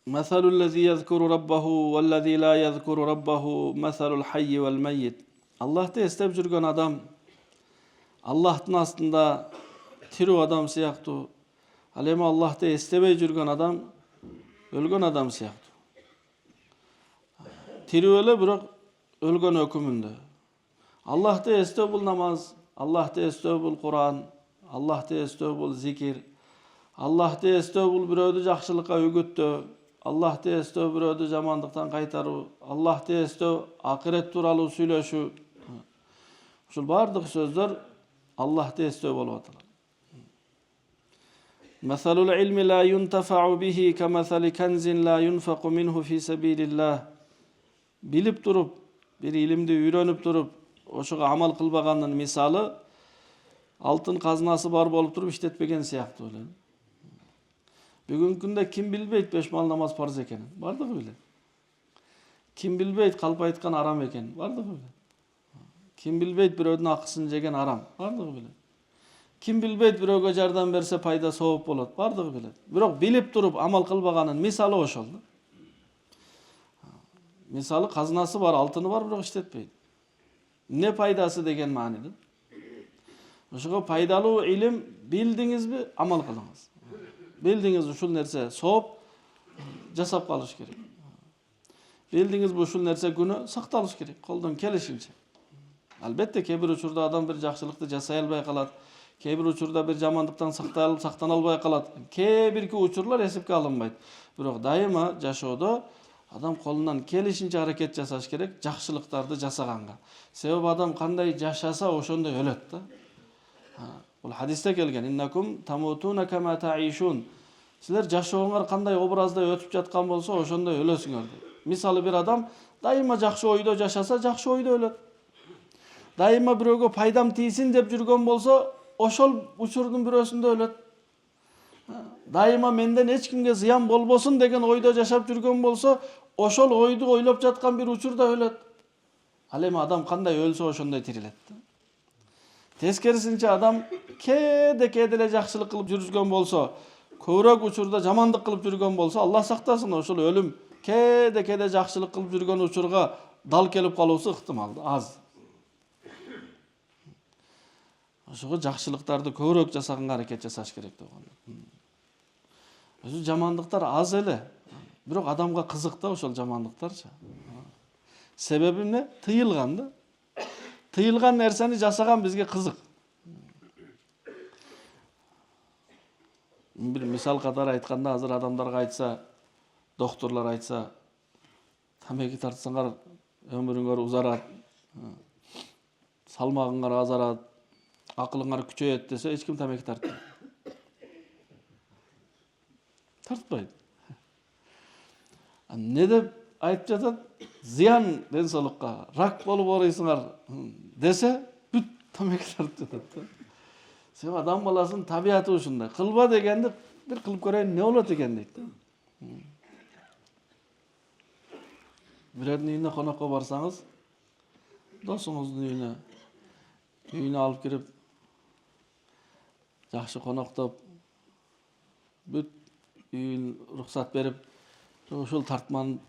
مثل الذي يذكر ربه والذي لا يذكر ربه مثل الحي والميت. Allah'ты эстеп жүргөн адам Allah'тын астында тирүү адам сыяктуу. Ал эми Allah'ты эстебей жүргөн адам өлгөн адам сыяктуу. Тирүү эле бирок өлгөн өкүмүндө. Allah'ты эстөө бул намаз, Allah'ты эстөө бул Кур'ан, Allah'ты эстөө бул зикир, Allah'ты эстөө бул бирөөдү жакшылыкка үгүттөө, Allah'ты эстөө бирөөдү жамандыктан кайтаруу, Allah'ты эстөө акырет тууралуу сүйлөшүү. Ушул бардык сөздөр Allah'ты эстөө болуп атат. Масалул илми ла юнтафау бихи камасали канзин ла юнфаку минху фи сабилилlah. Билип туруп, бир илимди үйрөнүп туруп, ошого амал кылбагандын мисалы алтын казынасы бар болуп туруп иштетпеген сыяктуу эле. Бүгүнкү күндө ким билбейт беш мал намаз парз экенин? Бардыгы билет. Ким билбейт калп айткан арам экенин? Бардыгы билет. Ким билбейт бирөөдүн акысын жеген арам? Бардыгы билет. Ким билбейт бирөөгө жардам берсе пайда сооп болот? Бардыгы билет. Бирок билип туруп амал кылбаганын мисалы ошол. Мисалы казынасы бар, алтыны бар, бирок иштетпейт. Не пайдасы деген маанидин? Ошого пайдалуу илим билдиңизби, амал кылыңыз. Билдиңиз ушул нерсе сооп жасап калыш керек. Билдиңизби ушул нерсе күнөө сакталыш керек, колдон келишинче. Албетте кээ бир учурда адам бир жакшылыкты жасай албай калат, кээ бир учурда бир жамандыктан сактана албай калат. Кээ бирки учурлар эсепке алынбайт. Бирок дайыма жашоодо адам колунан келишинче аракет жасаш керек жакшылыктарды жасаганга. Себеби адам кандай жашаса ошондой өлөт да. Бул хадисте келген: "Иннакум тамутуна кама таишун." Силер жашооңор кандай образда өтүп жаткан болсо, ошондой өлөсүңөр. Мисалы бир адам дайыма жакшы ойдо жашаса, жакшы ойдо өлөт. Дайыма бирөөгө пайдам тийсин деп жүргөн болсо, ошол учурдун бирөөсүндө өлөт. Дайыма менден эч кимге зыян болбосун деген ойдо жашап жүргөн болсо, ошол ойду ойлоп жаткан бир учурда өлөт. Ал эми адам кандай өлсө ошондой тирилет. Тескерисинче адам кээде эле жакшылык кылып жүргөн болсо, көбүрөөк учурда жамандык кылып жүргөн болсо, Аллах сактасын, ошол өлүм кээде жакшылык кылып жүргөн учурга дал келип калуусу ыктымал аз. Ошого жакшылыктарды көбүрөөк жасаганга аракет жасаш керек болгон. Өзү жамандыктар аз эле, бирок адамга кызык да ошол жамандыктарчы. Себеби эмне? Тыйылган да. Тыйылган нерсени жасаган бизге кызык. Бир мисал катары айтканда, азыр адамдарга айтса, докторлор айтса, тамеки тартсаңар өмүрүңөр узарат, салмагыңар азарат, акылыңар күчөйөт десе, эч ким тамеки тартпайт. Тартпайт. Не деп айтып жатат? Зыян денсаулыкка, рак болуп ооруйсуңар десе, бүт тамеки тартып жатат. Себеби адам баласынын табияты ушундай. Кылба дегенди бир кылып көрөйүн, не болот экен дейт. Бирөөнүн үйүнө конокко барсаңыз, досуңуздун үйүнө алып кирип, жакшы коноктоп, бүт үйүн уруксат берип, ушул тартманы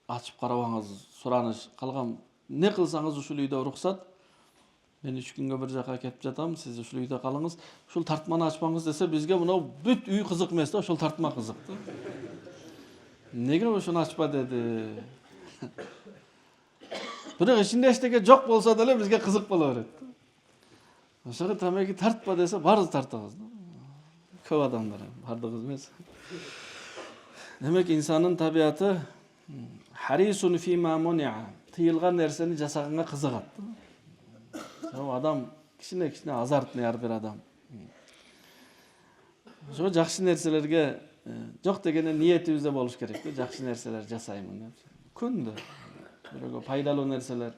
ачып карабаңыз, сураныш калган. Не кылсаңыз ушул үйдө уруксат. Мен 3 күнгө бир жака кетип жатам, сиз ушул үйдө калыңыз. Ушул тартманы ачпаңыз десе, бизге мына бүт үй кызык эмес да, ошол тартма кызык да. Неге ошону ачпа деди? Бирок ичинде эчтеке жок болсо деле бизге кызык боло берет. Ошого тамеки тартпа десе, баарыбыз тартабыз да. Көп адамдар, бардыгыбыз эмес. Демек инсандын табияты харисун фима муниа. Тыйылган нерсени жасаганга кызыгат. Адам кичине азартный ар бир адам. Ошо жакшы нерселерге жок дегенде ниетибизде болуш керек. Жакшы нерселер жасаймын деп. Күндө бирөөгө пайдалуу нерселер.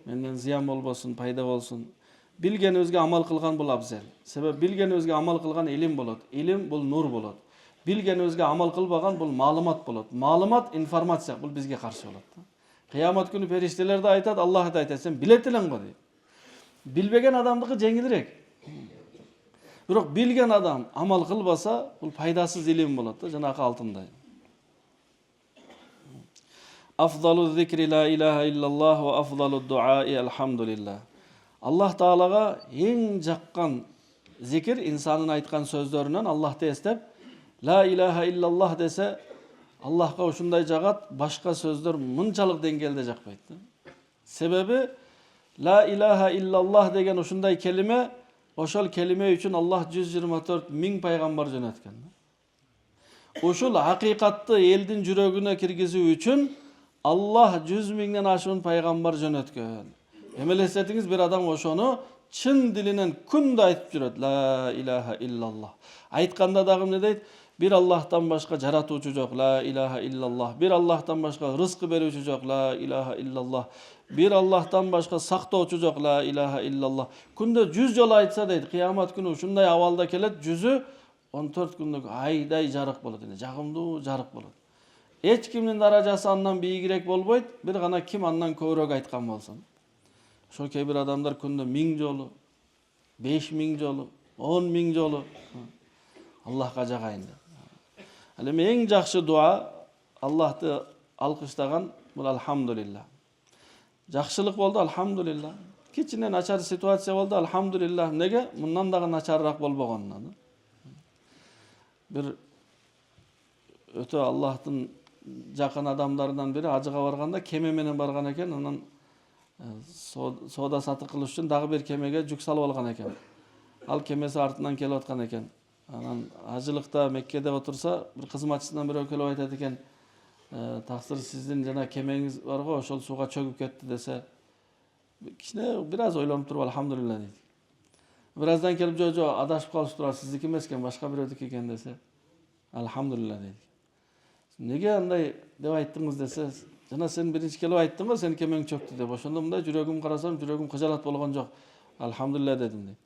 Менден зыян болбосун, пайда болсун. Билгенибизге амал кылган бул абзел. Себеби билгенибизге амал кылган илим болот. Илим бул нур болот. Билгенибизге амал кылбаган бул маалымат болот. Маалымат, информация бул бизге каршы болот. Кыямат күнү периштелер да айтат, Аллах да айтат, сен билет элең го дейт. Билбеген адамдыкы жеңилирээк. Бирок билген адам амал кылбаса, бул пайдасыз илим болот да, жанакы алтындай. Афдалу зикри ла илаха иллаллах ва афдалу дуаи алхамдулилlah. Аллах Таалага эң жаккан зикир инсанын айткан сөздөрүнөн Аллахты эстеп, ла илаха иллаллах десе, Аллахка ушундай жагат, башка сөздөр мынчалык деңгээлде жакпайт. Себеби ла илаха иллаллах деген ушундай келиме, ошол келиме үчүн Аллах 124 миң пайгамбар жөнөткөн. Ушул акыйкатты элдин жүрөгүнө киргизүү үчүн Аллах 100 миңден ашуун пайгамбар жөнөткөн. Эмелесетиңиз, бир адам ошону чын дилинен күндө айтып жүрөт. Ла илаха иллаллах. Айтканда дагы эмне дейт? Bir Allah'tan başka жаратуучу жок, la ilahe illallah. Bir Allah'tan başka rızkı berүүчү жок, la ilahe illallah. Bir Allah'tan başka сактоочу жок, la ilahe illallah. Күндө 100 жолу айтса дейт, кыямат күнү ушундай абалда келет, жүзү 14 күндүк айдай жарык болот, жагымдуу жарык болот. Эч кимдин даражасы андан бийигирээк болбойт, бир гана ким андан көбүрөөк айткан болсун. Ошо кээ бир адамдар күндө 1000 жолу, 5000 жолу, 10 000 жолу Аллахка жагайын деп. Ал эми эң жакшы дуа Аллахты алкыштаган бул алхамдулилlah. Жакшылык болду, алхамдулилlah. Кичине начар ситуация болду, алхамдулилlah. Неге? Мындан дагы начарыраак болбогонунан. Бир өтө Аллахтын жакын адамдарынан бири ажыга барганда кеме менен барган экен, анан соода сатык кылыш үчүн дагы бир кемеге жүк салып алган экен. Ал кемеси артынан келип аткан экен. Анан ажылыкта Меккеде отурса, бир кызматчысынан бирөө келип айтат экен, таксыр сиздин жана кемеңиз бар го, ошол сууга чөгүп кетти десе, кичине бир аз ойлонуп туруп алхамдулилlah дейт. Бир аздан келип, жо адашып калыштыр, сиздики эмес экен, башка бирөөдүкү экен десе, алхамдулилlah дейт. Неге андай деп айттыңыз десе, жана сен биринчи келип айттың го, сенин кемең чөктү деп. Ошондо мындай жүрөгүм карасам, жүрөгүм кыжалат болгон жок. Алхамдулилlah дедим дейт.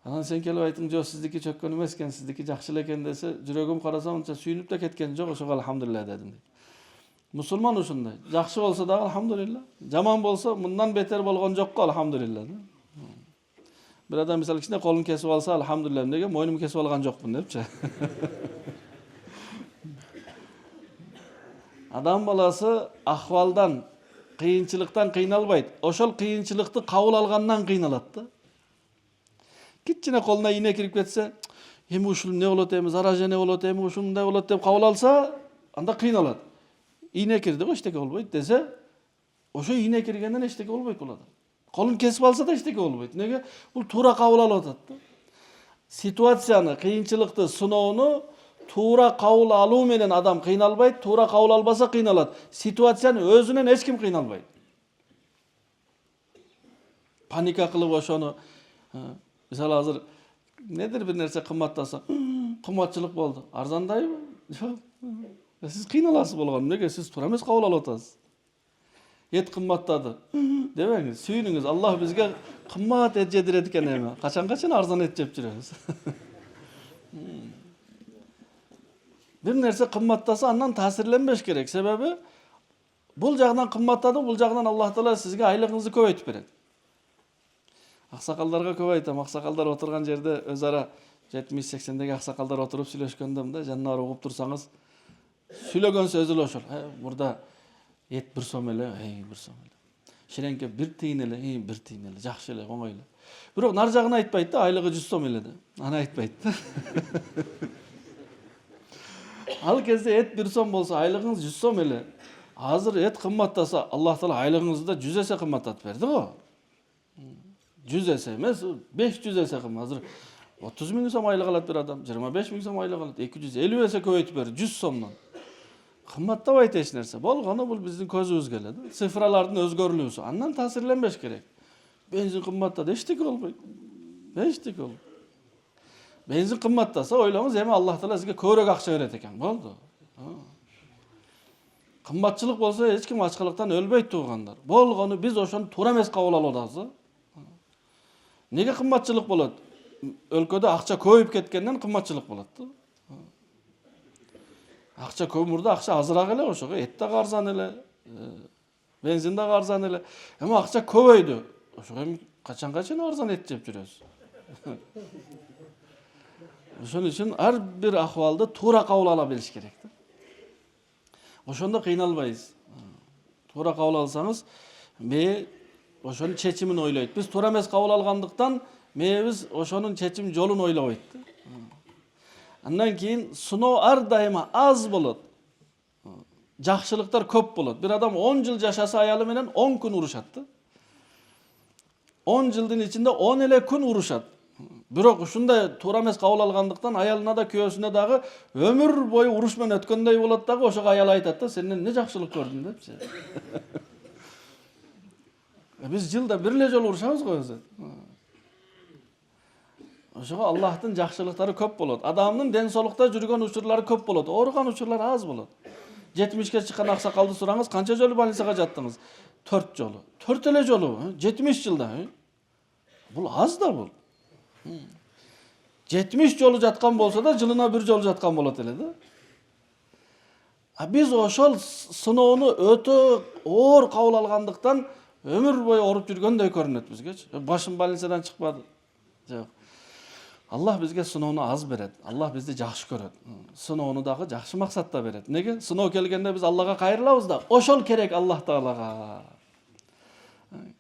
Анан сен келип айттың, жок сиздики чөккөн эмес экен, сиздики жакшы эле экен десе, жүрөгүм карасам унча сүйүнүп да кеткен жок, ошого алхамдулилlah дедим дейт. Мусулман ушундай. Жакшы болсо дагы алхамдулилlah, жаман болсо мындан бетер болгон жокко алхамдулилlah. Бир адам мисалы кичине колун кесип алса, алхамдулилlah, эмнеге мойнумду кесип алган жокмун депчи. Адам баласы ахвалдан, кыйынчылыктан кыйналбайт. Ошол кыйынчылыкты кабыл алгандан кыйналат да. Кичине колуна ийне кирип кетсе, эми ушул эмне болот, эми заража эмне болот, эми ушундай болот деп кабыл алса, анда кыйналат. Ийне кирди го, эчтеке болбойт десе, ошо ийне киргенден эчтеке болбойт бул адам. Колун кесип алса да эчтеке болбойт. Неге? Бул туура кабыл алып атат да. Ситуацияны, кыйынчылыкты, сыноону туура кабыл алуу менен адам кыйналбайт, туура кабыл албаса кыйналат. Ситуацияны өзүнөн эч ким кыйналбайт. Паника кылып ошону, мисалы азыр недир бир нерсе кымбаттаса, кымбатчылык болду. Арзандайбы? Жок. Сиз кыйналасыз болгон. Неге? Сиз туура эмес кабыл алып атасыз. Эт кымбаттады. Дебеңиз, сүйүнүңүз. Аллах бизге кымбат эт жедирет экен эми. Качан арзан эт жеп жүрөбүз. Бир нерсе кымбаттаса андан таасирленбеш керек. Себеби бул жагынан кымбаттады, бул жагынан Аллах Таала сизге айлыгыңызды көбөйтүп берет. Аксакалдарга көп айтам. Аксакалдар отурган жерде өз ара 70-80деги аксакалдар отуруп сүйлөшкөндө мындай жанына угуп турсаңыз, сүйлөгөн сөзү эле ошол. Мурда эт 1 сом эле, 1 сом эле. Ширеңке 1 тиын эле, 1 тиын эле, жакшы эле, оңой эле. Бирок нар жагын айтпайт да, айлыгы 100 сом эле да. Аны айтпайт да. Ал кезде эт 1 сом болсо, айлыгыңыз 100 сом эле. Азыр эт кымбаттаса, Аллах Таала айлыгыңызды 100 эсе кымбаттатып берди го. 100 эсе эмес, 500 эсе кымбат. Азыр 30 000 сом айлык алат бир адам, 25 000 сом айлык алат, 250 эсе көбөйтүп берди 100 сомдон. Кымбаттабайт эч нерсе. Болгону бул биздин көзүбүзгө эле да. Цифралардын өзгөрүлүүсү. Андан таасирленбеш керек. Бензин кымбаттады, эчтеке болбойт. Эчтеке болбойт. Бензин кымбаттаса, ойлоңуз, эми Аллах Таала сизге көбүрөөк акча берет экен. Болду. Кымбатчылык болсо, эч ким ачкалыктан өлбөйт туугандар. Болгону биз ошону туура эмес кабыл алып атабыз. Неге кымбатчылык болот? Өлкөдө акча көбөйүп кеткенден кымбатчылык болот да. Акча көп, мурда акча азыраак эле, ошого эт дагы арзан эле, бензин дагы арзан эле. Эми акча көбөйдү. Ошого эми качан арзан эт жеп жүрөбүз. Ошон үчүн ар бир акыбалды туура кабыл ала билиш керек да. Ошондо кыйналбайбыз. Туура кабыл алсаңыз, мээ ошонун чечимин ойлойт. Биз туура эмес кабыл алгандыктан мээбиз ошонун чечим жолун ойлобойт да. Андан кийин сыноо ар дайыма аз болот. Жакшылыктар көп болот. Бир адам 10 жыл жашаса аялы менен 10 күн урушат да. 10 жылдын ичинде 10 эле күн урушат. Бирок ушундай туура эмес кабыл алгандыктан аялына да күйөөсүнө дагы өмүр бою уруш менен өткөндөй болот дагы. Ошого аял айтат да, сенден эмне жакшылык көрдүм депчи. Биз жылда бир эле жолу урушабыз го өзү. Ошого Аллахтын жакшылыктары көп болот. Адамдын ден соолукта жүргөн учурлары көп болот. Ооруган учурлар аз болот. 70ке чыккан аксакалды сураңыз, канча жолу больницага жаттыңыз? 4 жолу. 4 эле жолу, 70 жылда. Бул аз да бул. 70 жолу жаткан болсо да жылына бир жолу жаткан болот эле да. Биз ошол сыноону өтө оор кабыл алгандыктан өмүр бою ооруп жүргөндөй көрүнөт бизгечи. Башым больницадан чыкпады. Жок. Аллах бизге сыноону аз берет. Аллах бизди жакшы көрөт. Сыноону дагы жакшы максатта берет. Неге? Сыноо келгенде биз Аллага кайрылабыз да, ошол керек Аллах Таалага.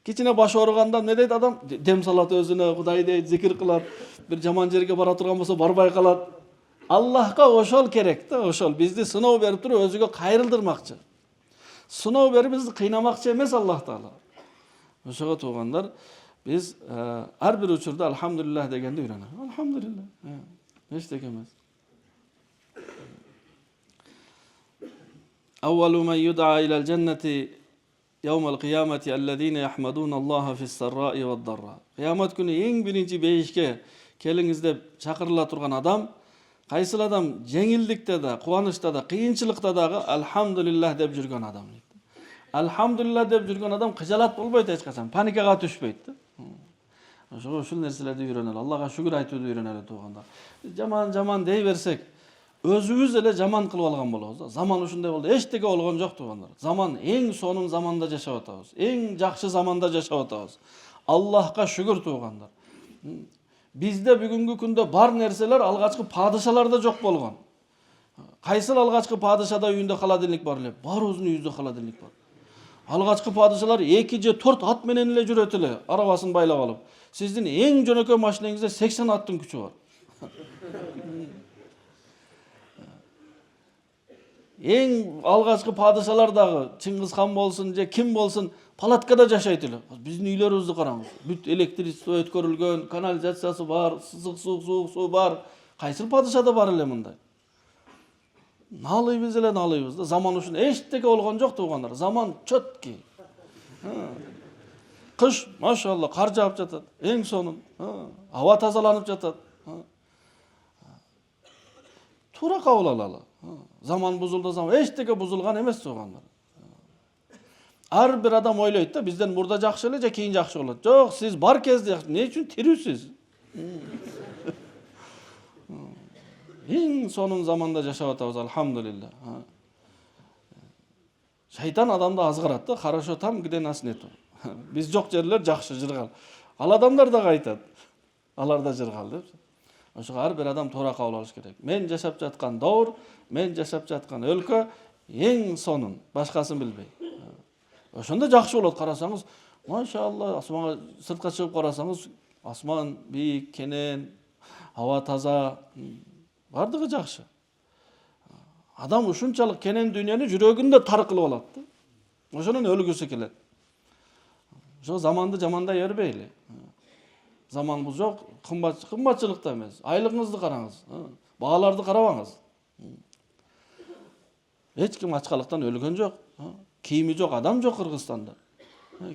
Кичине баш ооруганда эмне дейт адам? Дем салат өзүнө, Кудай дейт, зикир кылат. Бир жаман жерге бара турган болсо барбай калат. Аллахка ошол керек да, ошол бизди сыноо берип туруп өзүгө кайрылдырмакчы. Сыноо берип бизди кыйнамакчы эмес Аллах Таала. Ошого туугандар, biz ар бир учурда алхамдулиллах дегенди үйрөнөбүз. Алхамдулиллах. Эчтеке эмес. Awwalu man yud'a ila al-jannati yawm al-qiyamati alladhina yahmaduna Allaha fis-sarra'i wad-darra. Kıyamet günü en birinci beyişke kelingиz деп çakırıla turgan adam, kaysil adam жеңилдикте да, кубанычта да, кыйынчылыкта дагы alhamdulillah деп жүргөн адам. Alhamdulillah деп жүргөн адам кыжалат болбойт эч качан, паникага түшпөйт да. Ошого ушул нерселерди үйрөнөлү, Аллага шүгүр айтууду үйрөнөлү тууганда. Жаман дей берсек, өзүбүз эле жаман кылып алган болобуз да. Заман ушундай болду, эчтеке болгон жок туугандар. Заман эң сонун заманда жашап атабыз. Эң жакшы заманда жашап атабыз. Аллахка шүгүр туугандар. Бизде бүгүнкү күндө бар нерселер алгачкы падышаларда жок болгон. Кайсыл алгачкы падышада үйүндө холодильник бар эле? Баарыбыздын үйүбүздө холодильник бар. Алгачкы падышалар 2 же 4 ат менен эле жүрөт эле, арабасын байлап алып. Сиздин эң жөнөкөй машинеңизде 80 аттын күчү бар. Эң алгачкы падышалар дагы Чыңгызхан болсун же ким болсун палаткада жашайт эле. Биздин үйлөрүбүздү караңыз. Бүт электричество өткөрүлгөн, канализациясы бар, суuk суу бар. Кайсыл падышада бар эле мындай? Налыйбыз эле налыйбыз да. Заман ушун эчтеке болгон жок туугандар. Заман чөтки. Кыш, машалла, кар жаап жатат. Эң сонун. Аба тазаланып жатат. Туура кабыл алалы. Заман бузулду, заман эчтеке бузулган эмес туугандар. Ар бир адам ойлойт да, бизден мурда жакшы эле же кийин жакшы болот. Жок, сиз бар кезде жакшы. Эмне үчүн тирүүсүз? Эң сонун заманда жашап атабыз, алхамдулилlah. Шайтан адамды азгырат да, хорошо там, где нас нету. Биз жок жерлер жакшы жыргал. Ал адамдар да айтат. Алар да жыргал деп. Ошого ар бир адам туура кабыл алыш керек. Мен жашап жаткан доор, мен жашап жаткан өлкө эң сонун, башкасын билбей. Ошондо жакшы болот, карасаңыз, машалла, асманга сыртка чыгып карасаңыз, асман бийик, кенен, аба таза, бардыгы жакшы. Адам ушунчалык кенен дүйнөнү жүрөгүндө тар кылып алат да. Ошонун өлгүсү келет. Ошо заманды жамандай бербейли. Заман бул жок, кымбатчылыкта эмес. Айлыгыңызды караңыз, бааларды карабаңыз. Эч ким ачкалыктан өлгөн жок. Кийими жок адам жок Кыргызстанда.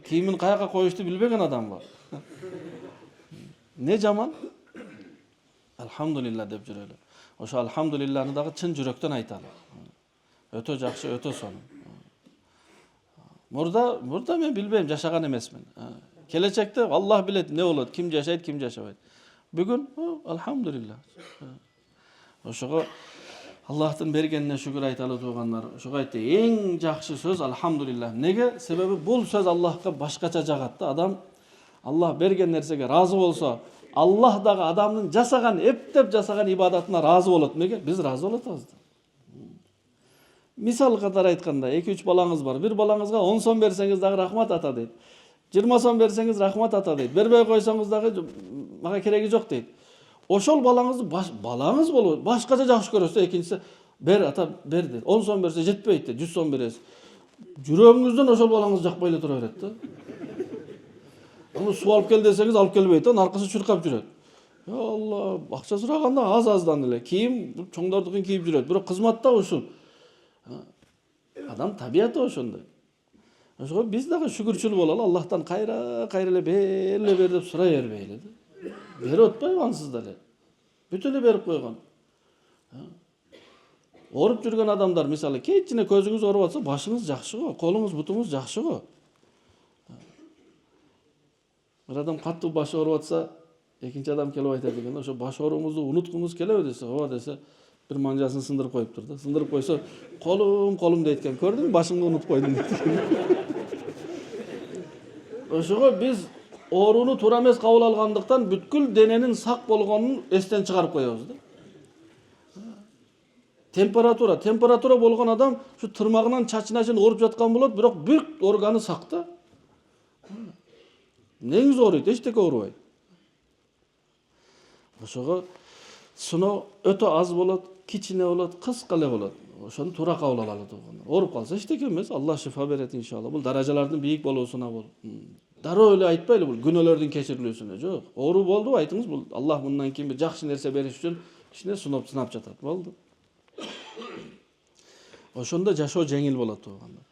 Кийимин каяка коюшту билбеген адам бар. Не жаман? Алхамдулилlah деп жүрөлү. Ошо алхамдулиллахны дагы чын жүрөктөн айталы. Өтө жакшы, өтө сонун. Мурда мен билбейм, жашаган эмесмин. Келечекте Аллах билет эмне болот, ким жашайт, ким жашабайт. Бүгүн алхамдулилlah. Ошого Аллахтын бергенине шүгүр айталы туугандар. Ошого айтты, эң жакшы сөз алхамдулилlah. Неге? Себеби бул сөз Аллахка башкача жагат да. Адам Аллах берген нерсеге разы болсо, Allah dagы адамдын жасаган, эптеп жасаган ибадатына разы болот. Неге? Биз разы болот атабыз. Мисал катары айтканда, 2-3 балаңыз бар. Bir балаңызга 10 сом берсеңиз дагы рахмат ата дейт. 20 сом берсеңиз рахмат ата дейт. Бербей койсоңуз дагы мага кереги жок дейт. Ошол балаңызды балаңыз болот. Башкача жакшы көрөсүз. Экинчиси бер ата бер дейт. 10 сом берсе жетпейт дейт. 100 сом бересиз. Жүрөгүңүздөн ошол балаңыз жакпай эле тура берет да. Аны суу алып кел десеңиз алып келбейт, анын аркасы чуркап жүрөт. Ya Allah, акча сураганда аз-аздан эле. Кийим чоңдордукун кийип жүрөт. Бирок кызматта ушул. Адам табияты ошондой. Ошого биз дагы шүгүрчүл бололу, Аллахтан кайра эле бер деп сурай бербейли да. Берип атпайбы ансыз деле. Бүт эле берип койгон. Оруп жүргөн адамдар, мисалы, кечине көзүңүз оруп атса, башыңыз жакшы го, колуңуз, бутуңуз жакшы го. Bir adam катуу башы оруп атса, экинчи адам келип айтат экен, ошо баш оруңузду унуткуңуз келеби десе, ооба десе, bir манжасын сындырып коюптур да. Сындырып койсо, колум дейт экен. Көрдүңбү, башыңды унутуп койдуң дейт. Ошого биз ооруну туура эмес кабыл алгандыктан бүткүл дененин сак болгонун эстен чыгарып коебуз да. Температура болгон адам şu тырмагынан чачына чейин ооруп жаткан болот, бирок бүт органы сак да. Неңиз ооруйт, эчтеке оорубайт. Ошого сыноо өтө аз болот, кичине болот, кыска эле болот. Ошону туура кабыл алалы болгон. Ооруп калса эчтеке эмес, Алла шифа берет иншалла. Бул даражалардын бийик болуусуна бул. Дароо эле айтпайлы бул күнөөлөрдүн кечирилүүсүнө. Жок. Оору болду, айтыңыз, бул Аллах мындан кийин бир жакшы нерсе бериш үчүн кичине сынап жатат. Болду. Ошондо жашоо жеңил болот туугандар.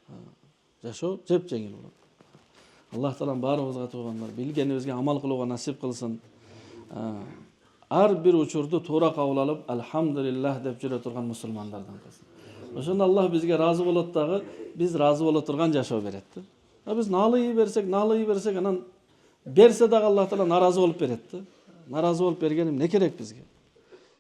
Жашоо жеп жеңил болот. Аллах таалам баарыбызга туугандар билгенибизге амал кылууга насип кылсын. Ар бир учурду туура кабыл алып, алхамдулиллах деп жүрө турган мусулмандардан кылсын. Ошондо Аллах бизге разы болот дагы, биз разы боло турган жашоо берет да. Биз налый берсек, анан берсе дагы Аллах таала наразы болуп берет да. Наразы болуп бергени эмне керек бизге?